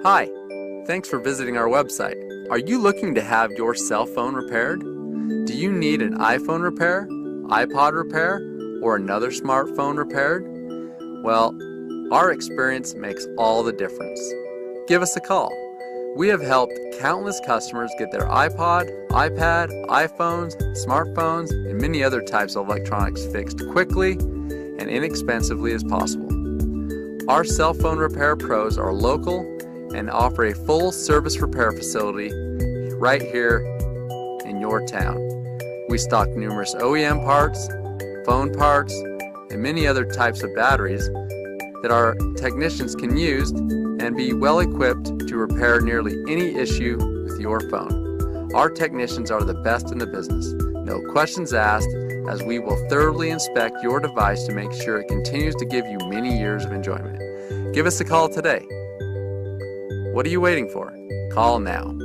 Hi, thanks for visiting our website. Are you looking to have your cell phone repaired? Do you need an iPhone repair, iPod repair, or another smartphone repaired? Well, our experience makes all the difference. Give us a call. We have helped countless customers get their iPod, iPad, iPhones, smartphones, and many other types of electronics fixed quickly and inexpensively as possible. Our cell phone repair pros are local and offer a full service repair facility right here in your town. We stock numerous OEM parts, phone parts, and many other types of batteries that our technicians can use and be well equipped to repair nearly any issue with your phone. Our technicians are the best in the business. No questions asked, as we will thoroughly inspect your device to make sure it continues to give you many years of enjoyment. Give us a call today. What are you waiting for? Call now.